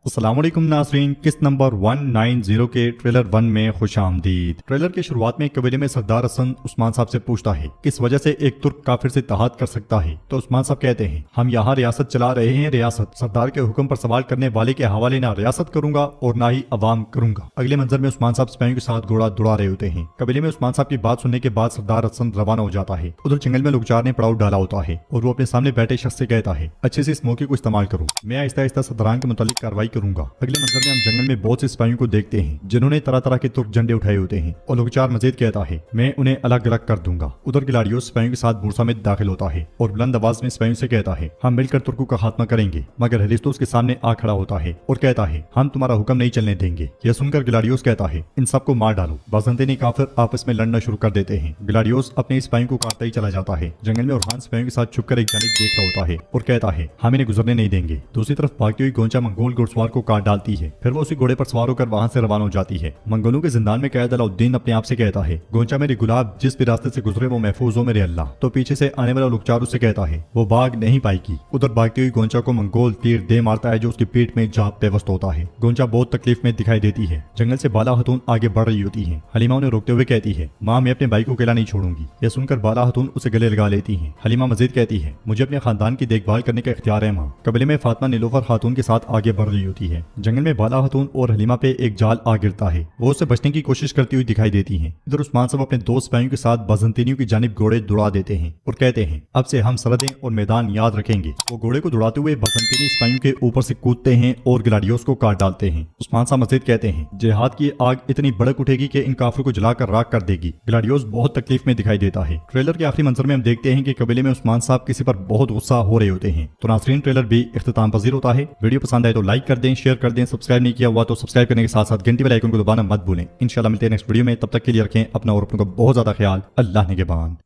अस्सलाम वालेकुम नाज़रीन, किस्त नंबर 190 के ट्रेलर 1 में खुशामदीद। ट्रेलर की शुरुआत में कबीले में सरदार हसन उस्मान साहब से पूछता है किस वजह से एक तुर्क काफिर से इत्तेहाद कर सकता है। तो उस्मान साहब कहते हैं हम यहाँ रियासत चला रहे हैं, रियासत सरदार के हुक्म पर सवाल करने वाले के हवाले ना रियासत करूंगा और ना ही अवाम करूंगा। अगले मंजर में उस्मान साहब सिपाहियों के साथ घोड़ा दौड़ा रहे होते हैं। कबीले में उस्मान साहब की बात सुनने के बाद सरदार हसन रवाना हो जाता है। उधर जंगल में लोगचार ने पड़ाव डाला होता है और वो अपने सामने बैठे शख्स से कहता है अच्छे से इस मौके को इस्तेमाल करो, मैं आहिस्ता आहिस्ता सरदारान के मुतालिक कार्रवाई करूंगा। अगले मंजर में हम जंगल में बहुत से सिपाहियों को देखते हैं जिन्होंने तरह तरह के तुर्क झंडे उठाए होते हैं और लोगचार मजीद कहता है मैं उन्हें अलग अलग कर दूंगा। उधर गिलाडियोस सिपाहियों के साथ बुरसा में दाखिल होता है और बुलंद आवाज में सिपाहियों से कहता है हम मिलकर तुर्कों का खात्मा करेंगे। मगर हेलिस्टो उसके सामने आ खड़ा होता है और कहता है हम तुम्हारा हुक्म नहीं चलने देंगे। यह सुनकर गिलाडियोस कहता है इन सबको मार डालो। बाज़ंतीनी काफिर आपस में लड़ना शुरू कर देते हैं। गिलाडियोस अपने सिपाहियों को काटता ही चला जाता है। जंगल में ओरहान सिपाहियों के साथ छुपकर एक जानिब देख रहा होता है और कहता है हम इन्हें गुजरने नहीं देंगे। दूसरी तरफ भागती हुई गोंचा मंगोल घुड़सवार को काट डालती है। फिर वो उसी घोड़े पर सवार होकर वहां से रवाना हो जाती है। मंगोलों के जिंदान में कैद अलाउद्दीन अपने आप से कहता है गोंचा मेरी गुलाब, जिस भी रास्ते से गुजरे वो महफूज हो मेरे अल्लाह। तो पीछे से आने वाला लोगचार उससे कहता है वो भाग नहीं पाएगी। उधर भागती हुई गोंचा को मंगोल तीर दे मारता है जो उसकी पीठ में जा बेवस्त होता है। गोंचा बहुत तकलीफ में दिखाई देती है। जंगल से बाला खतून आगे बढ़ रही होती है। हलीमा उन्हें रोकते हुए कहती है माँ मैं अपने भाई को अकेला नहीं छोड़ूंगी। यह सुनकर बाला खतून उसे गले लगा लेती है। हलीमा मजीद कहती है मुझे अपने खानदान की देखभाल करने का इख्तियार है माँ। कबीले में फातिमा नीलोफर खातून के साथ आगे बढ़ रही होती है। जंगल में बाला खतून और हलीमा पे एक जाल आ गिरता है। वो उससे बचने की कोशिश करती हुई दिखाई देती हैं। इधर उस्मान साहब अपने दोस्त सिपाहियों के साथ बाज़ंतीनियों की जानिब घोड़े दौड़ा देते हैं और कहते हैं अब से हम सरहदें और मैदान याद रखेंगे। वो घोड़े को दौड़ाते हुए बाज़ंतीनी सिपाहियों के ऊपर से कूदते हैं और गिलाडियोस को काट डालते हैं। उस्मान साहब मजीद कहते हैं जिहाद की आग इतनी भड़क उठेगी कि इन काफिरों को जलाकर राख कर देगी। गिलाडियोस बहुत तकलीफ में दिखाई देता है। ट्रेलर के आखिरी मंजर में हम देखते हैं कि कबीले में उस्मान साहब किसी पर बहुत गुस्सा हो रहे होते हैं। तो नाज़रीन ट्रेलर भी इख्तिताम पजीर होता है। वीडियो पसंद आए तो लाइक कर दें, शेयर कर दें, सब्सक्राइब नहीं किया हुआ तो सब्सक्राइब करने के साथ साथ घंटी वाले आइकन को दबाना मत भूलें। इंशाल्लाह मिलते हैं नेक्स्ट वीडियो में। तब तक के लिए रखें अपना और अपनों का बहुत ज्यादा ख्याल। अल्लाह निगहबान।